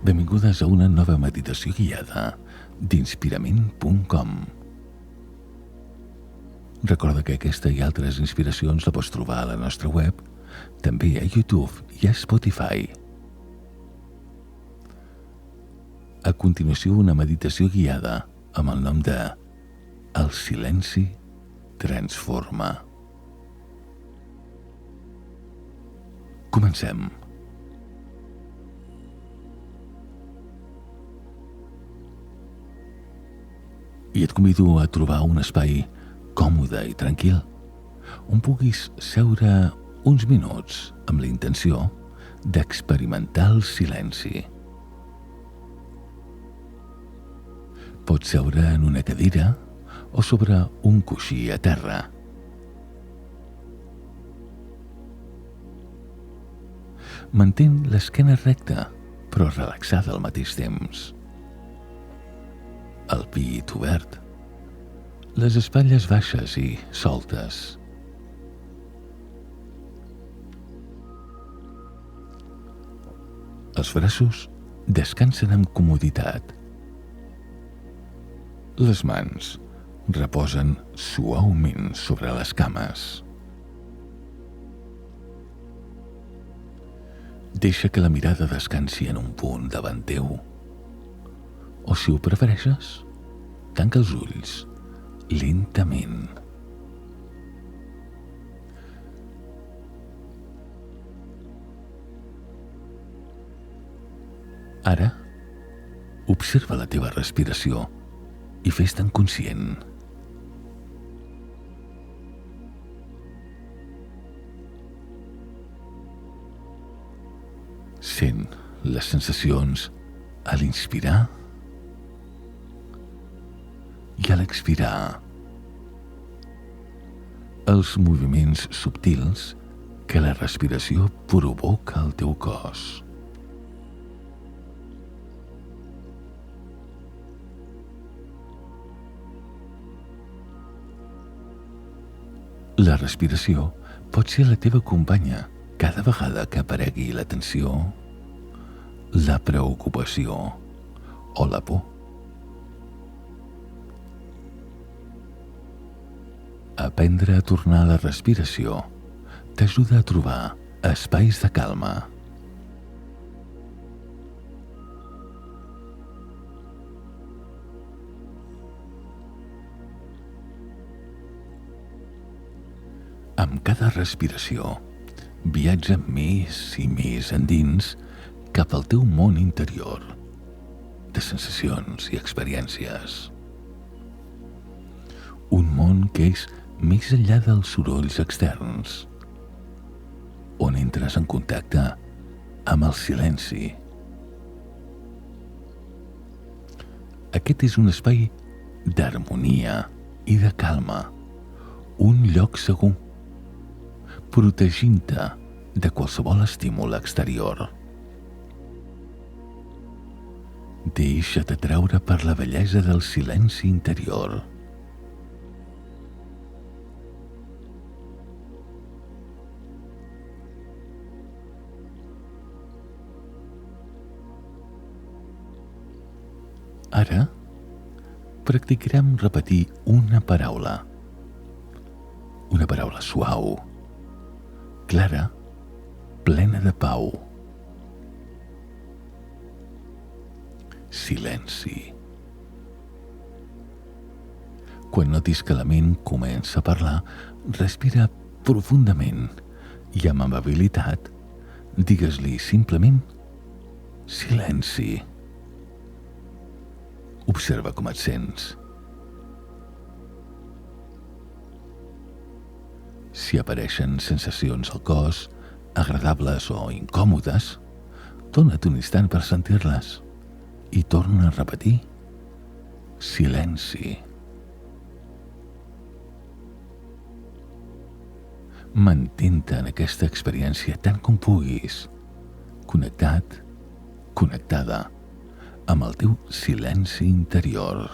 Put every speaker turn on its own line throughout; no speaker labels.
Benvingudes a una nova meditació guiada d'inspirament.com. Recorda que aquesta i altres inspiracions la pots trobar a la nostra web, també a YouTube i a Spotify. A continuació, una meditació guiada amb el nom de El silenci transforma. Comencem. I et convido a trobar un espai còmode i tranquil, on puguis seure uns minuts amb la intenció d'experimentar el silenci. Pots seure en una cadira o sobre un coixí a terra. Mantén l'esquena recta, però relaxada al mateix temps. El pit obert, les espatlles baixes i soltes. Els braços descansen amb comoditat. Les mans reposen suaument sobre les cames. Deixa que la mirada descansi en un punt davant teu. O, si ho prefereixes, tanca els ulls lentament. Ara, observa la teva respiració i fes-te'n conscient. Sent les sensacions a l'inspirar i a l'expirar, els moviments subtils que la respiració provoca al teu cos. La respiració pot ser la teva companya cada vegada que aparegui la tensió, la preocupació o la por. Aprendre a tornar a la respiració t'ajuda a trobar espais de calma. Amb cada respiració, viatja més i més endins cap al teu món interior de sensacions i experiències. Un món que és més enllà dels sorolls externs, on entres en contacte amb el silenci. Aquest és un espai d'harmonia i de calma, un lloc segur, protegint-te de qualsevol estímul exterior. Deixa't atraure per la bellesa del silenci interior. Ara, practicarem repetir una paraula suau, clara, plena de pau. Silenci. Quan notis que la ment comença a parlar, respira profundament i amb amabilitat digues-li simplement silenci. Observa com et sents. Si apareixen sensacions al cos, agradables o incòmodes, dona't un instant per sentir-les i torna a repetir silenci. Mantén-te en aquesta experiència tant com puguis, connectat, connectada amb el teu silenci interior.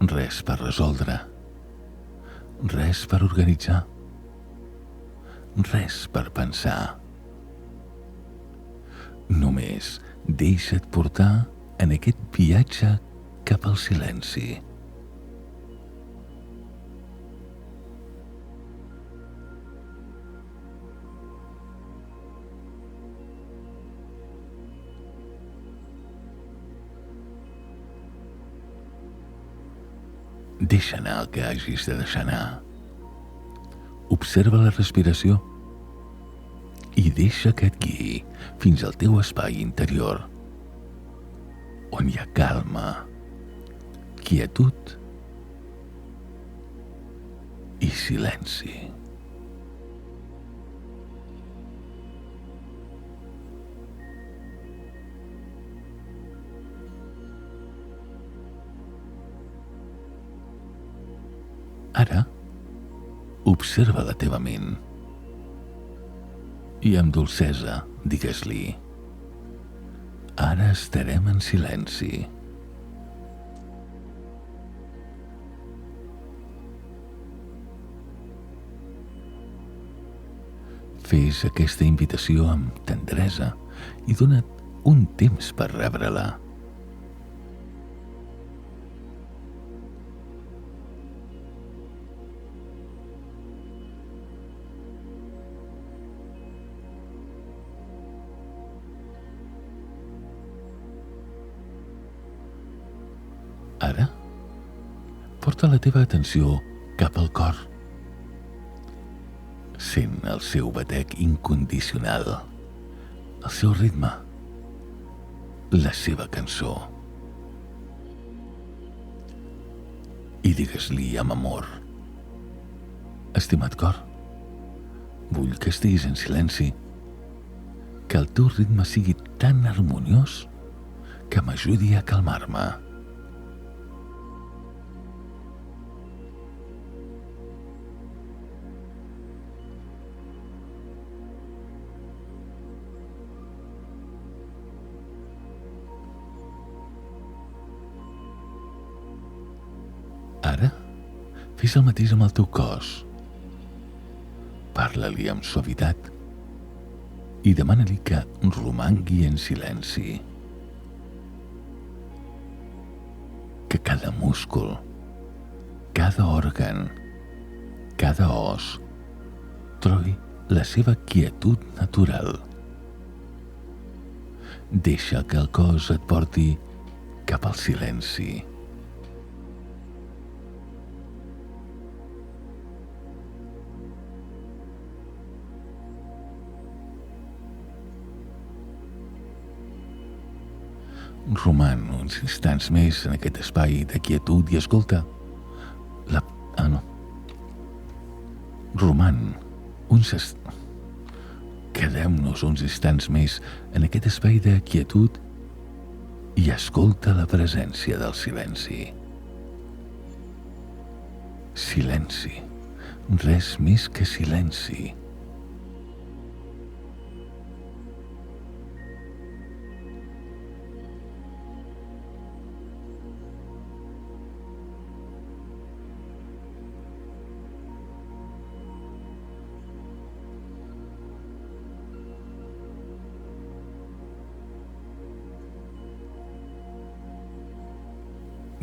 Res per resoldre, res per organitzar, res per pensar. Només deixa't portar en aquest viatge cap al silenci. Deixa anar el que hagis de deixar anar. Observa la respiració i deixa que et guiï fins al teu espai interior, on hi ha calma, quietud i silenci. Ara, observa la teva ment i amb dolcesa digues-li: ara estarem en silenci. Fes aquesta invitació amb tendresa i dona't un temps per rebre-la. Ara, porta la teva atenció cap al cor. Sent el seu batec incondicional, el seu ritme, la seva cançó. I digues-li amb amor: estimat cor, vull que estiguis en silenci, que el teu ritme sigui tan harmoniós que m'ajudi a calmar-me. Ara, fes el mateix amb el teu cos. Parla-li amb suavitat i demana-li que romangui en silenci. Que cada múscul, cada òrgan, cada os trobi la seva quietud natural. Deixa que el cos et porti cap al silenci. Roman uns instants més en aquest espai de quietud i escolta. Quedem-nos uns instants més en aquest espai de quietud i escolta la presència del silenci. Silenci, res més que silenci.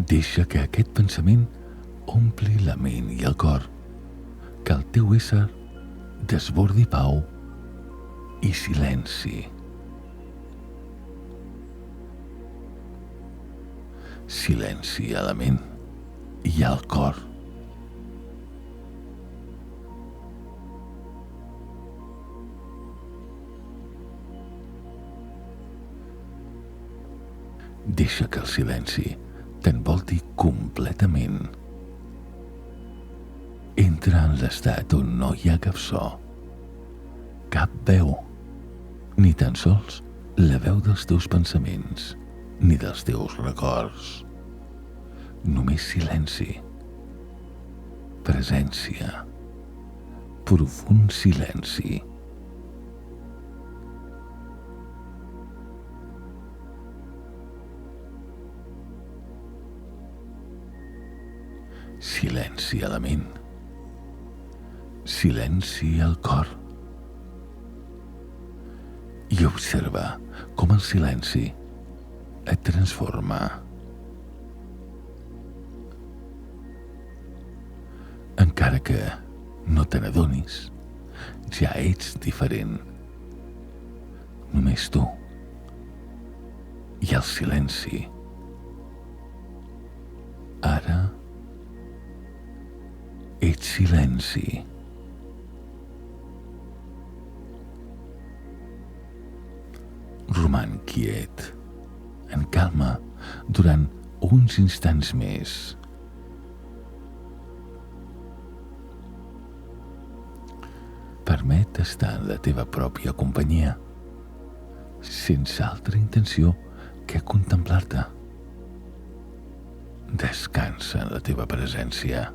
Deixa que aquest pensament ompli la ment i el cor, que el teu ésser desbordi pau i silenci. Silenci a la ment i al cor. Deixa que el silenci t'envolti completament. Entra en l'estat on no hi ha cap so, cap veu, ni tan sols la veu dels teus pensaments, ni dels teus records. Només silenci, presència, profund silenci. Silenci a la ment, silenci al cor. i observa com el silenci et transforma. Encara que no te n'adonis, ja ets diferent. Només tu i el silenci. Ara ets silenci. Roman quiet, en calma, durant uns instants més. Permet estar en la teva pròpia companyia, sense altra intenció que contemplar-te. Descansa en la teva presència.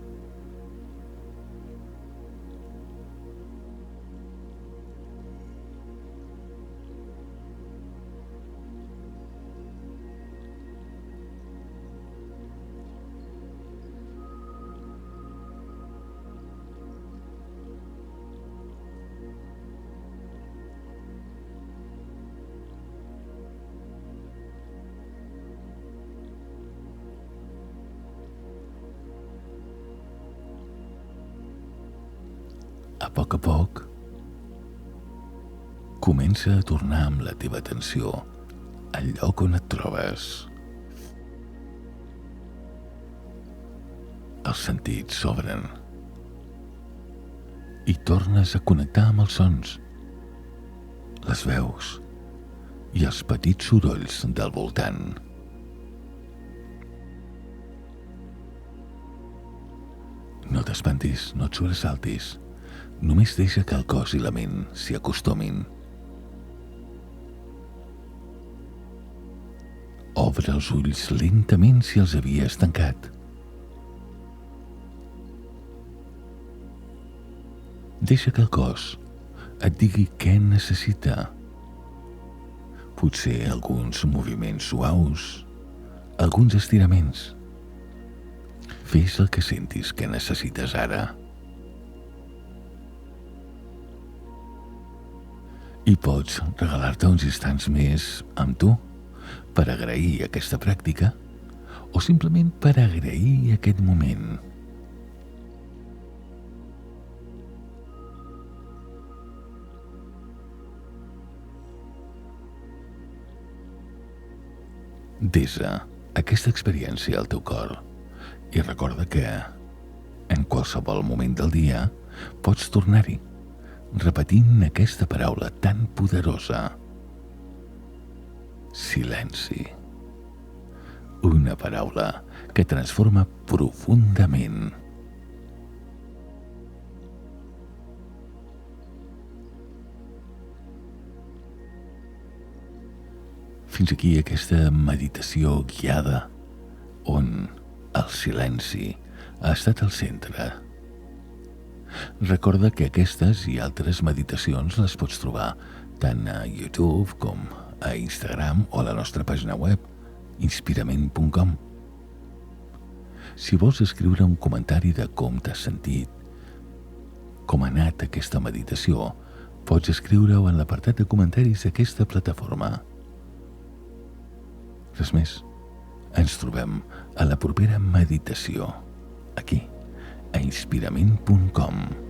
A poc, comença a tornar amb la teva atenció al lloc on et trobes. Els sentits s'obren i tornes a connectar amb els sons, les veus i els petits sorolls del voltant. No t'espantis, no et sobresaltis. Només deixa que el cos i la ment s'hi acostumin. Obre els ulls lentament si els havies tancat. Deixa que el cos et digui què necessita. Potser alguns moviments suaus, alguns estiraments. Fes el que sentis que necessites ara. I pots regalar-te uns instants més amb tu per agrair aquesta pràctica o simplement per agrair aquest moment. Desa aquesta experiència al teu cor i recorda que en qualsevol moment del dia pots tornar-hi, repetint aquesta paraula tan poderosa. Silenci. Una paraula que transforma profundament. Fins aquí aquesta meditació guiada on el silenci ha estat al centre. Recorda que aquestes i altres meditacions les pots trobar tant a YouTube com a Instagram o a la nostra pàgina web, inspirament.com. Si vols escriure un comentari de com t'has sentit, com ha anat aquesta meditació, pots escriure-ho en l'apartat de comentaris d'aquesta plataforma. Res més. Ens trobem a la propera meditació, aquí, a inspirament.com.